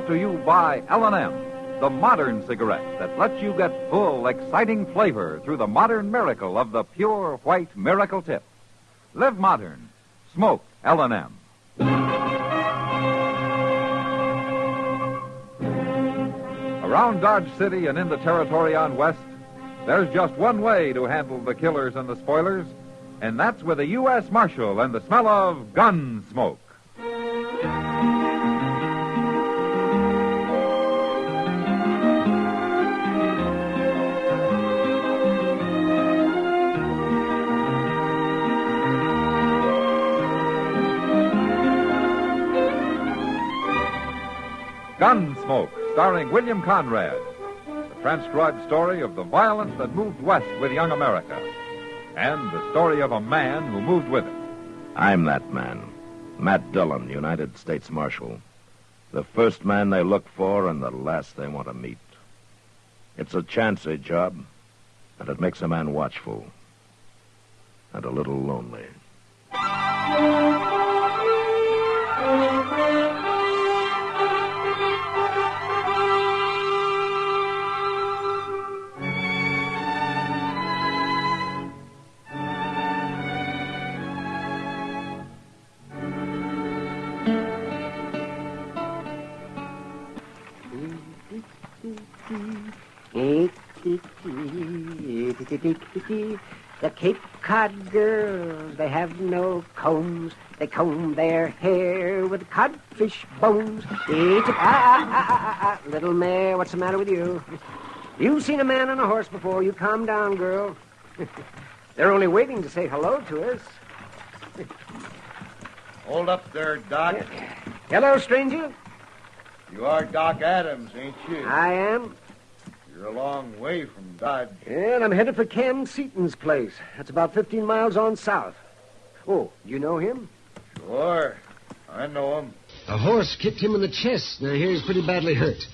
brought to you by L&M, the modern cigarette that lets you get full, exciting flavor through the modern miracle of the pure white miracle tip. Live modern. Smoke L&M. Around Dodge City and in the territory on West, there's just one way to handle the killers and the spoilers, and that's with a U.S. Marshal and the smell of Gunsmoke. Gunsmoke, starring William Conrad. The transcribed story of the violence that moved west with young America. And the story of a man who moved with it. I'm that man. Matt Dillon, United States Marshal. The first man they look for and the last they want to meet. It's a chancy job, and it makes a man watchful. And a little lonely. The Cape Cod girls, they have no combs. They comb their hair with codfish bones. Little mare, what's the matter with you? You've seen a man on a horse before. You calm down, girl. They're only waiting to say hello to us. Hold up there, Doc. Hello, stranger. You are Doc Adams, ain't you? I am. You're a long way from Dodge. And I'm headed for Cam Seaton's place. That's about 15 miles on south. Oh, you know him? Sure. I know him. A horse kicked him in the chest. Now, here he's pretty badly hurt.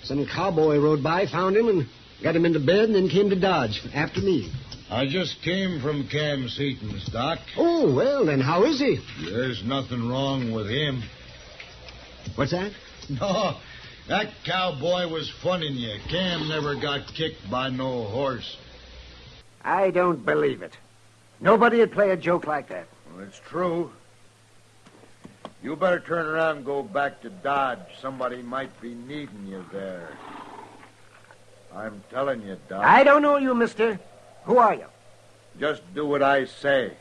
Some cowboy rode by, found him, and got him into bed, and then came to Dodge after me. I just came from Cam Seaton's, Doc. Oh, well, then how is he? There's nothing wrong with him. What's that? No, that cowboy was funning you. Cam never got kicked by no horse. I don't believe it. Nobody would play a joke like that. Well, it's true. You better turn around and go back to Dodge. Somebody might be needing you there. I'm telling you, Doc. I don't know you, mister. Who are you? Just do what I say.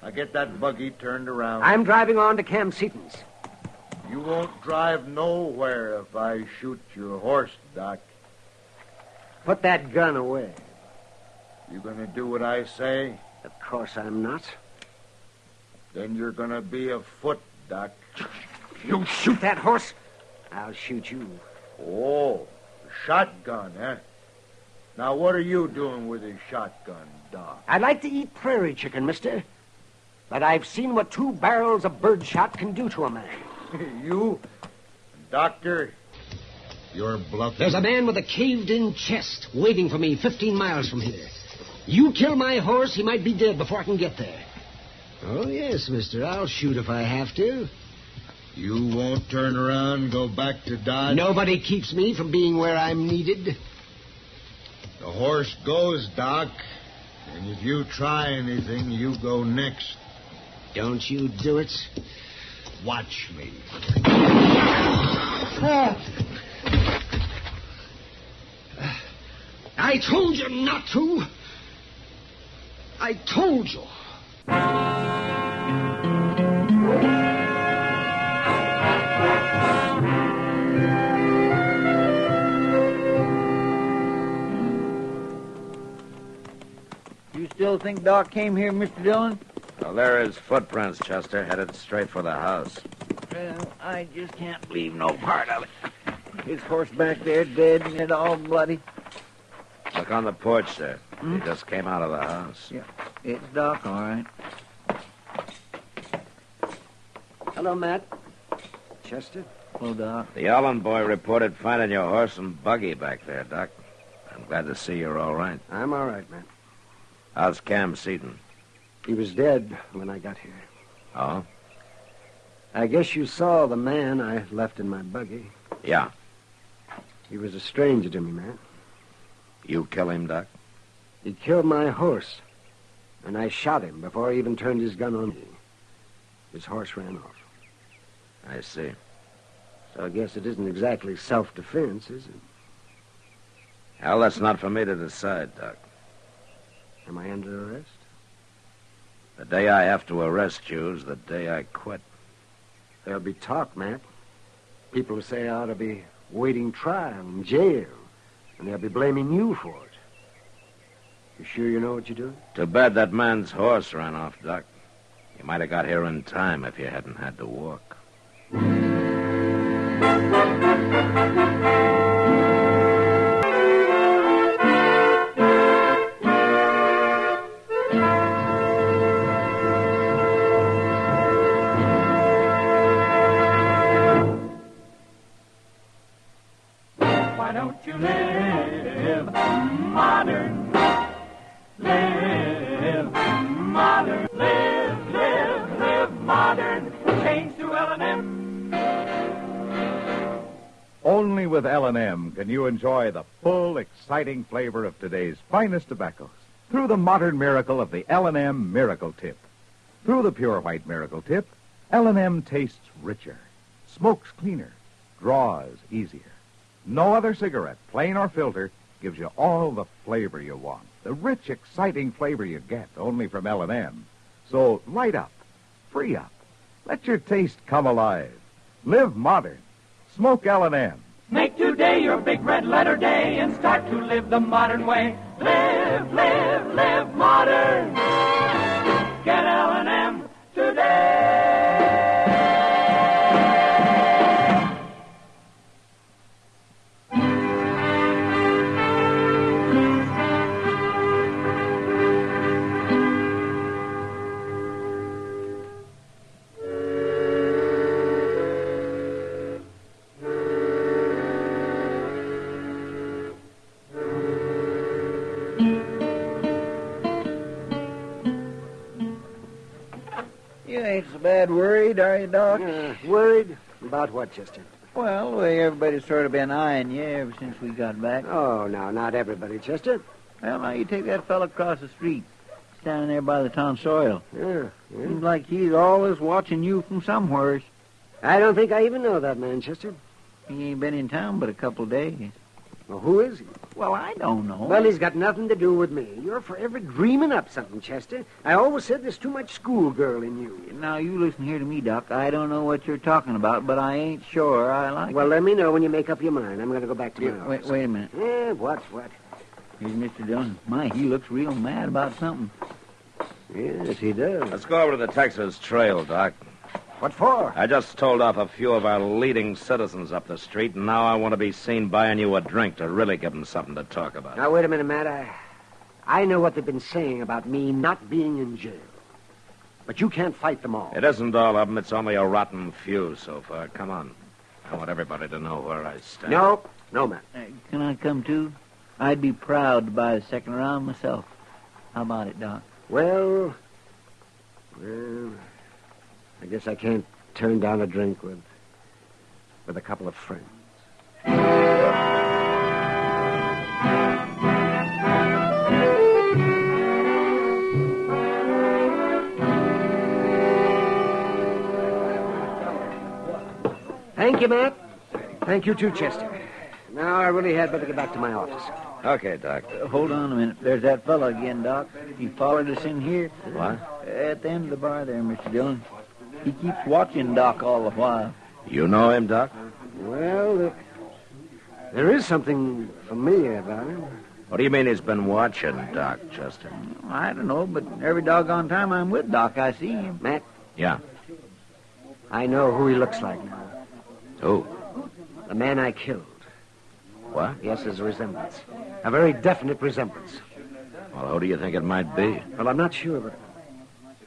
Now get that buggy turned around. I'm driving on to Cam Seaton's. You won't drive nowhere if I shoot your horse, Doc. Put that gun away. You gonna do what I say? Of course I'm not. Then you're gonna be afoot, Doc. You shoot that horse, I'll shoot you. Oh, a shotgun, eh? Now, what are you doing with a shotgun, Doc? I'd like to eat prairie chicken, mister. But I've seen what 2 barrels of birdshot can do to a man. You? Doctor? You're bluffing. There's a man with a caved-in chest waiting for me 15 miles from here. You kill my horse, he might be dead before I can get there. Oh, yes, mister. I'll shoot if I have to. You won't turn around and go back to Dodge? Nobody keeps me from being where I'm needed. The horse goes, Doc. And if you try anything, you go next. Don't you do it. Watch me. I told you not to. I told you. You still think Doc came here, Mr. Dillon? Well, there are his footprints, Chester, headed straight for the house. Well, I just can't believe no part of it. His horse back there dead and all bloody. Look on the porch there. He just came out of the house. Yeah, it's Doc, all right. Hello, Matt. Chester? Hello, Doc. The Allen boy reported finding your horse and buggy back there, Doc. I'm glad to see you're all right. I'm all right, Matt. How's Cam Seaton? He was dead when I got here. Oh? I guess you saw the man I left in my buggy. Yeah. He was a stranger to me, Matt. You kill him, Doc? He killed my horse, and I shot him before he even turned his gun on me. His horse ran off. I see. So I guess it isn't exactly self-defense, is it? Well, that's not for me to decide, Doc. Am I under arrest? The day I have to arrest you is the day I quit. There'll be talk, Matt. People will say I ought to be waiting trial in jail, and they'll be blaming you for it. You sure you know what you're doing? Too bad that man's horse ran off, Doc. You might have got here in time if you hadn't had to walk. Why don't you live modern? Live modern. Live modern. Change to L&M. Only with L&M can you enjoy the full, exciting flavor of today's finest tobaccos through the modern miracle of the L&M Miracle Tip. Through the pure white Miracle Tip, L&M tastes richer, smokes cleaner, draws easier. No other cigarette, plain or filter, gives you all the flavor you want. The rich, exciting flavor you get only from L&M. So light up, free up. Let your taste come alive. Live modern. Smoke L&M. Make today your big red letter day and start to live the modern way. Live modern. Get L&M today. You ain't so bad worried, are you, Doc? Worried? About what, Chester? Well, the way everybody's sort of been eyeing you ever since we got back. Oh, no, not everybody, Chester. Well, now you take that fella across the street, standing there by the tonsorial. Yeah. Seems like he's always watching you from somewheres. I don't think I even know that man, Chester. He ain't been in town but a couple of days. Well, who is he? Well, I don't know. Well, he's got nothing to do with me. You're forever dreaming up something, Chester. I always said there's too much schoolgirl in you. Now, you listen here to me, Doc. I don't know what you're talking about, but I ain't sure I like Well, it. let me know when you make up your mind. I'm going to go back to my office. Wait a minute. Yeah, what? Here's Mr. Dillon. My, he looks real mad about something. Yes, he does. Let's go over to the Texas Trail, Doc. What for? I just told off a few of our leading citizens up the street, and now I want to be seen buying you a drink to really give them something to talk about. Now, wait a minute, Matt. I know what they've been saying about me not being in jail. But you can't fight them all. It isn't all of them. It's only a rotten few so far. Come on. I want everybody to know where I stand. No, Matt. Can I come too? I'd be proud to buy the second round myself. How about it, Doc? Well, I guess I can't turn down a drink with a couple of friends. Thank you, Matt. Thank you, too, Chester. Now, I really had better get back to my office. Okay, Doc. Hold on a minute. There's that fellow again, Doc. He followed us in here. What? At the end of the bar there, Mr. Dillon. He keeps watching Doc all the while. You know him, Doc? Well, there is something familiar about him. What do you mean he's been watching Doc, Chester? I don't know, but every doggone time I'm with Doc, I see him. Matt, Yeah. I know who he looks like now. Who? The man I killed. What? Yes, there's a resemblance. A very definite resemblance. Well, who do you think it might be? Well, I'm not sure, but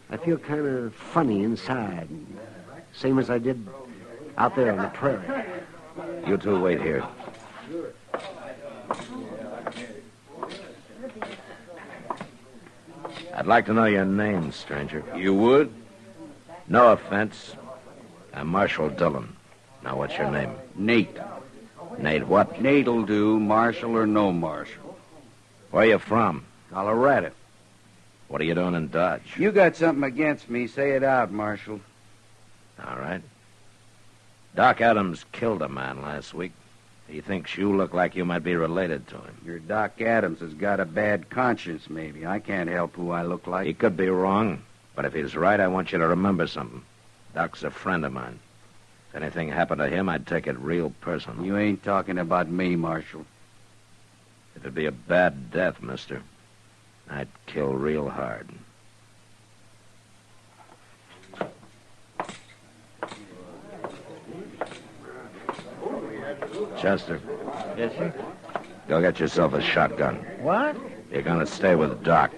I feel kind of funny inside. Same as I did out there on the prairie. You two wait here. I'd like to know your name, stranger. You would? No offense. I'm Marshal Dillon. Now, what's your name? Nate. Nate what? Nate'll do, marshal or no marshal. Where you from? Colorado. What are you doing in Dodge? You got something against me, say it out, Marshal. All right. Doc Adams killed a man last week. He thinks you look like you might be related to him. Your Doc Adams has got a bad conscience, maybe. I can't help who I look like. He could be wrong, but if he's right, I want you to remember something. Doc's a friend of mine. If anything happened to him, I'd take it real personal. You ain't talking about me, Marshal. It'd be a bad death, mister. I'd kill real hard. Chester. Yes, sir? Go get yourself a shotgun. What? You're gonna stay with Doc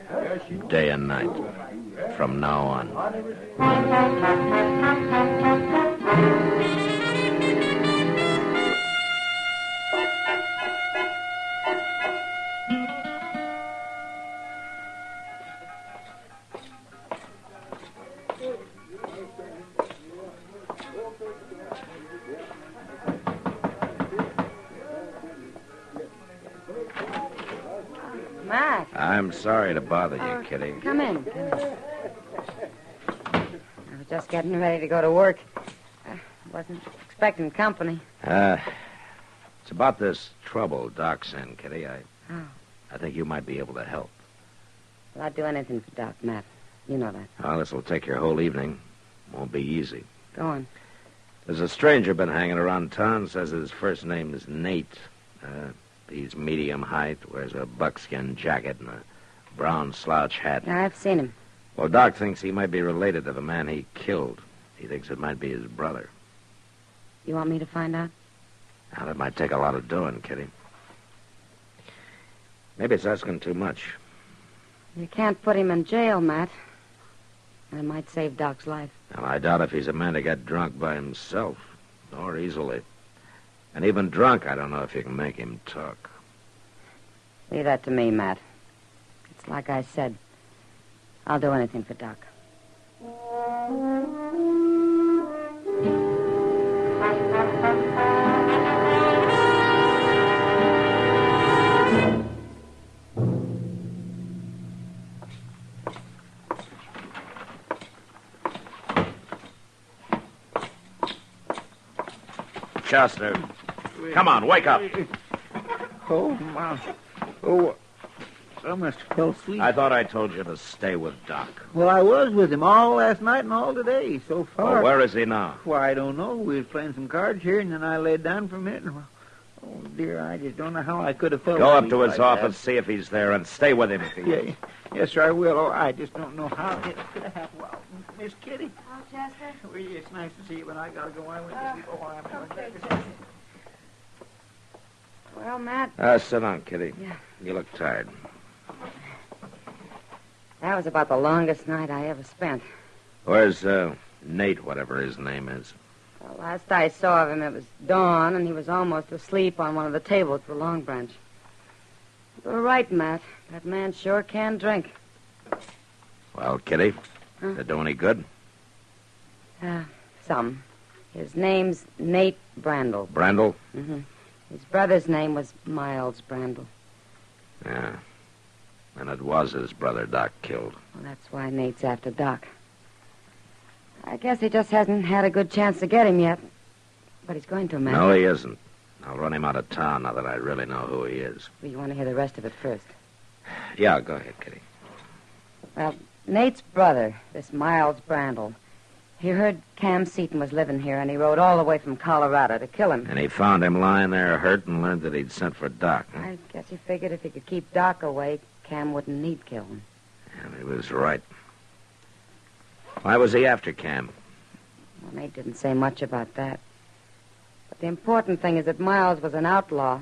day and night from now on. Matt. I'm sorry to bother you, Kitty. Come in. I was just getting ready to go to work. Wasn't expecting company. It's about this trouble Doc's in, Kitty. Oh. I think you might be able to help. Well, I'd do anything for Doc, Matt. You know that. Well, this will take your whole evening. Won't be easy. Go on. There's a stranger been hanging around town. Says his first name is Nate. He's medium height, wears a buckskin jacket and a brown slouch hat. Yeah, I've seen him. Well, Doc thinks he might be related to the man he killed. He thinks it might be his brother. You want me to find out? Now, that might take a lot of doing, Kitty. Maybe it's asking too much. You can't put him in jail, Matt. It might save Doc's life. Well, I doubt if he's a man to get drunk by himself, or easily. And even drunk, I don't know if you can make him talk. Leave that to me, Matt. It's like I said. I'll do anything for Doc. Chester, come on, wake up. Oh, my. Oh, I must have fell asleep. I thought I told you to stay with Doc. Well, I was with him all last night and all today so far. Well, where is he now? Why, I don't know. We was playing some cards here, and then I laid down for a minute. And, oh, dear, I just don't know how I could have fell Go up asleep to his like office, see if he's there, and stay with him if he is. Yeah, yes, sir, I will. Oh, I just don't know how it could have happened. Well, Miss Kitty. Oh, Chester? Well, it's nice to see you, but I got to go. I went to sleep. Oh, I'm Okay, Chester. Well, Matt, Sit down, Kitty. Yeah. You look tired. that was about the longest night I ever spent. Where's Nate, whatever his name is? Well, last I saw of him, it was dawn, and he was almost asleep on one of the tables at the Long Branch. You were right, Matt. That man sure can drink. Well, Kitty, Huh? did it do any good? Some. His name's Nate Brandel. Brandel? Mm-hmm. His brother's name was Miles Brandel. Yeah. And it was his brother Doc killed. Well, that's why Nate's after Doc. I guess he just hasn't had a good chance to get him yet. But he's going to, Matt. No, he isn't. I'll run him out of town now that I really know who he is. Well, you want to hear the rest of it first. Yeah, go ahead, Kitty. Well, Nate's brother, this Miles Brandel, he heard Cam Seaton was living here, and he rode all the way from Colorado to kill him. And he found him lying there hurt and learned that he'd sent for Doc. Huh? I guess he figured if he could keep Doc away, Cam wouldn't need kill him. And he was right. Why was he after Cam? Well, Nate didn't say much about that. But the important thing is that Miles was an outlaw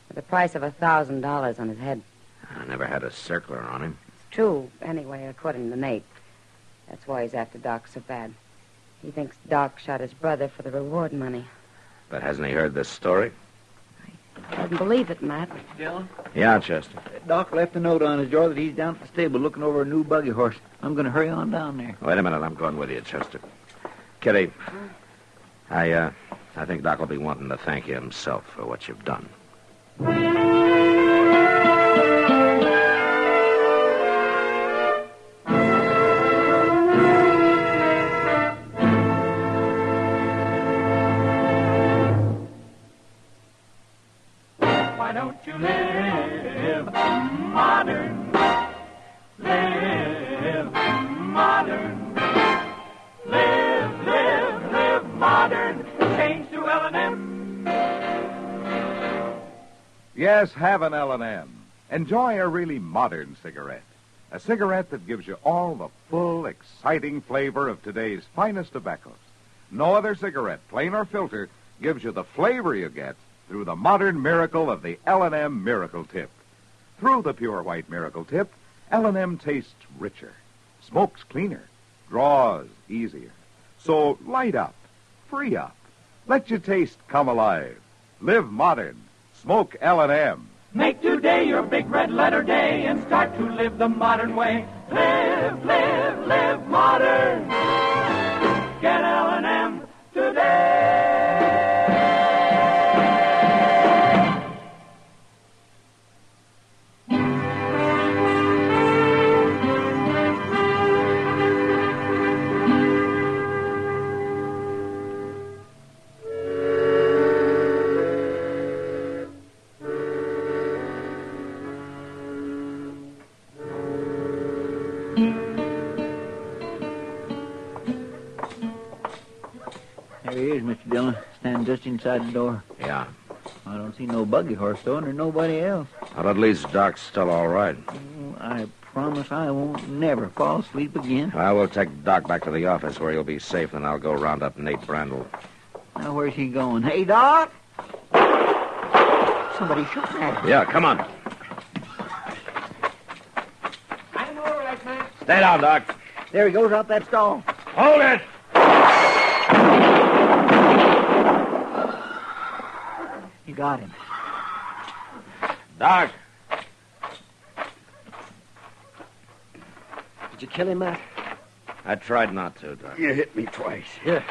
with a price of $1,000 on his head. I never had a circler on him. It's true, anyway, according to Nate. That's why he's after Doc so bad. He thinks Doc shot his brother for the reward money. But hasn't he heard this story? I couldn't believe it, Matt. Dylan? Yeah, Chester. Doc left a note on his door that he's down at the stable looking over a new buggy horse. I'm going to hurry on down there. Wait a minute, I'm going with you, Chester. Kitty, I I think Doc will be wanting to thank you himself for what you've done. Why don't you live modern? Live modern. Live modern. Change to L&M. Yes, have an L&M. Enjoy a really modern cigarette. A cigarette that gives you all the full, exciting flavor of today's finest tobaccos. No other cigarette, plain or filter, gives you the flavor you get through the modern miracle of the L&M Miracle Tip. Through the pure white Miracle Tip, L&M tastes richer, smokes cleaner, draws easier. So light up, free up, let your taste come alive. Live modern, smoke L&M. Make today your big red letter day and start to live the modern way. Live modern. Get L&M today. There he is, Mr. Dillon, standing just inside the door. Yeah. I don't see no buggy horse, though, and there's nobody else. Well, at least Doc's still all right. Oh, I promise I won't never fall asleep again. I will take Doc back to the office where he'll be safe, and I'll go round up Nate Brandel. Now, where's he going? Hey, Doc! Somebody shot at him. Yeah, come on. I'm all right, man. Stay down, Doc. There he goes out that stall. Hold it! You got him. Doc. Did you kill him, Matt? I tried not to, Doc. You hit me twice. Here,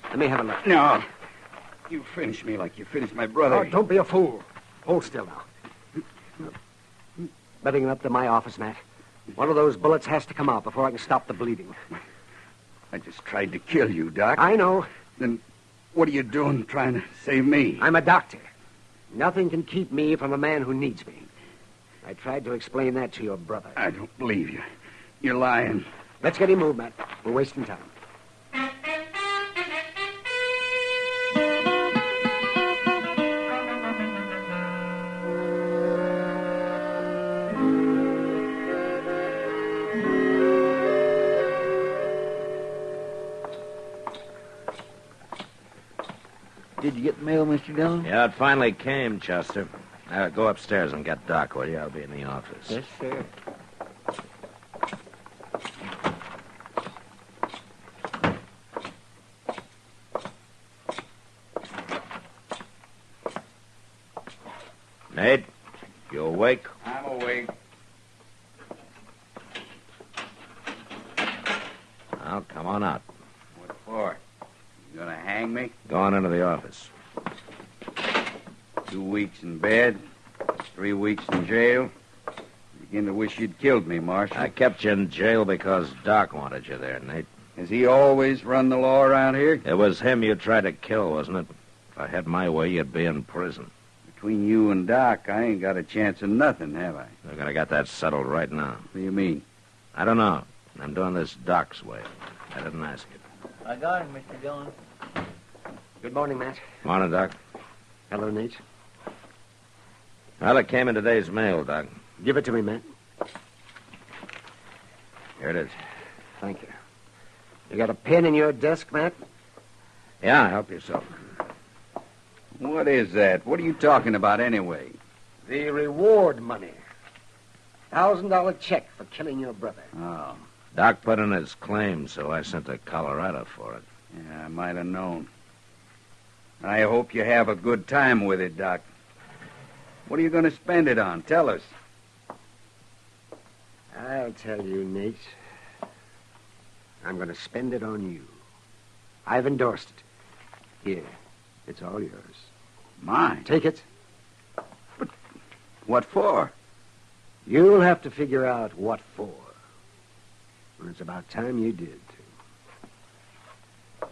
let me have a look. No. You finished me like you finished my brother. Oh, don't be a fool. Hold still now. Better get up to my office, Matt. One of those bullets has to come out before I can stop the bleeding. I just tried to kill you, Doc. I know. Then what are you doing trying to save me? I'm a doctor. Nothing can keep me from a man who needs me. I tried to explain that to your brother. I don't believe you. You're lying. Let's get him moved, Matt. We're wasting time. Did you get the mail, Mr. Dillon? Yeah, it finally came, Chester. Go upstairs and get Doc, will you? I'll be in the office. Yes, sir. Nate, you awake? I'm awake. Well, come on out. What for? You gonna hang me? Go on into the office. 2 weeks in bed, 3 weeks in jail. Begin to wish you'd killed me, Marshal. I kept you in jail because Doc wanted you there, Nate. Has he always run the law around here? It was him you tried to kill, wasn't it? If I had my way, you'd be in prison. Between you and Doc, I ain't got a chance of nothing, have I? We're going to get that settled right now. What do you mean? I don't know. I'm doing this Doc's way. I didn't ask you. I got him, Mr. Dillon. Good morning, Matt. Morning, Doc. Hello, Nate. Well, it came in today's mail, Doc. Give it to me, Matt. Here it is. Thank you. You got a pen in your desk, Matt? Yeah, help yourself. What is that? What are you talking about anyway? The reward money. $1,000 check for killing your brother. Oh, Doc put in his claim, so I sent to Colorado for it. yeah, I might have known. I hope you have a good time with it, Doc. What are you going to spend it on? Tell us. I'll tell you, Nate. I'm going to spend it on you. I've endorsed it. Here. It's all yours. Mine? Take it. What for? You'll have to figure out what for. And it's about time you did, too.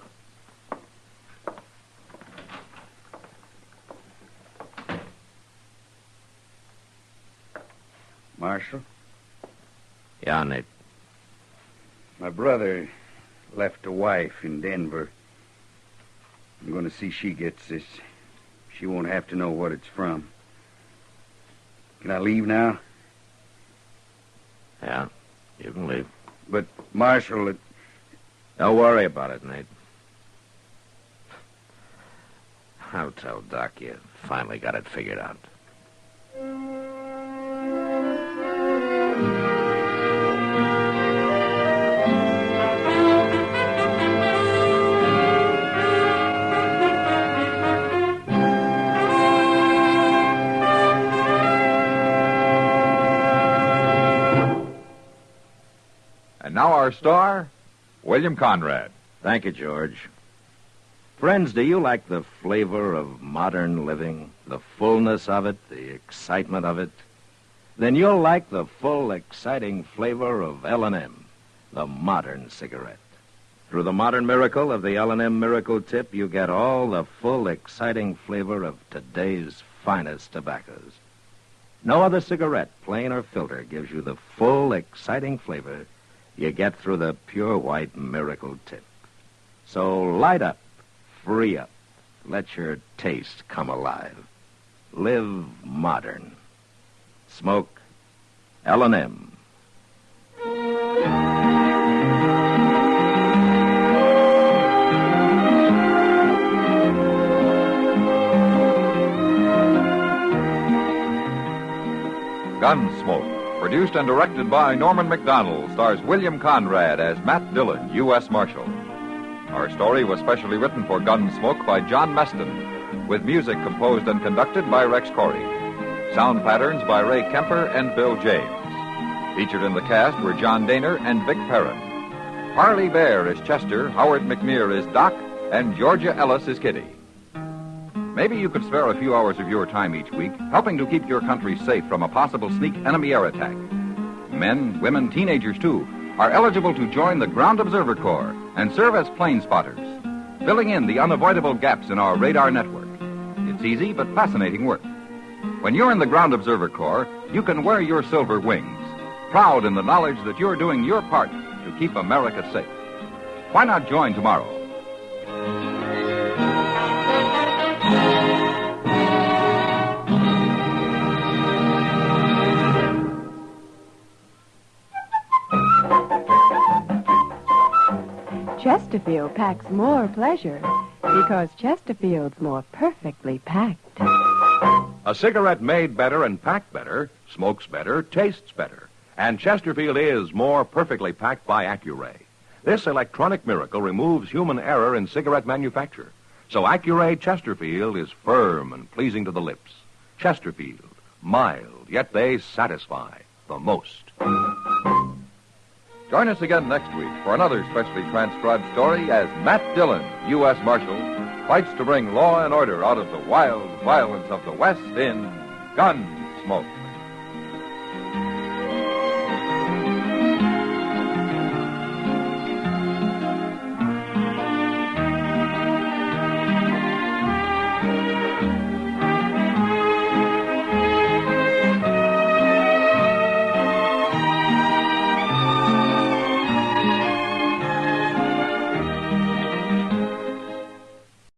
Marshal? Yeah, Nate. My brother left a wife in Denver. I'm going to see she gets this. She won't have to know what it's from. Can I leave now? Yeah, you can leave. But, Marshal, Don't worry about it, Nate. I'll tell Doc you finally got it figured out. And now our star, William Conrad. Thank you, George. Friends, do you like the flavor of modern living, the fullness of it, the excitement of it? Then you'll like the full, exciting flavor of L&M, the modern cigarette. Through the modern miracle of the L&M Miracle Tip, you get all the full, exciting flavor of today's finest tobaccos. No other cigarette, plain or filter, gives you the full, exciting flavor you get through the pure white Miracle Tip. So light up, free up, let your taste come alive. Live modern. Smoke L&M. Gunsmoke, produced and directed by Norman McDonald, stars William Conrad as Matt Dillon, U.S. Marshal. Our story was specially written for Gunsmoke by John Meston, with music composed and conducted by Rex Corey. Sound patterns by Ray Kemper and Bill James. Featured in the cast were John Daner and Vic Perrin. Harley Bear is Chester, Howard McNear is Doc, and Georgia Ellis is Kitty. Maybe you could spare a few hours of your time each week helping to keep your country safe from a possible sneak enemy air attack. Men, women, teenagers, too, are eligible to join the Ground Observer Corps and serve as plane spotters, filling in the unavoidable gaps in our radar network. It's easy but fascinating work. When you're in the Ground Observer Corps, you can wear your silver wings, proud in the knowledge that you're doing your part to keep America safe. Why not join tomorrow? Chesterfield packs more pleasure because Chesterfield's more perfectly packed. A cigarette made better and packed better, smokes better, tastes better. And Chesterfield is more perfectly packed by Accuray. This electronic miracle removes human error in cigarette manufacture. So Accuray Chesterfield is firm and pleasing to the lips. Chesterfield, mild, yet they satisfy the most. Join us again next week for another specially transcribed story as Matt Dillon, U.S. Marshal, fights to bring law and order out of the wild violence of the West in Gunsmoke.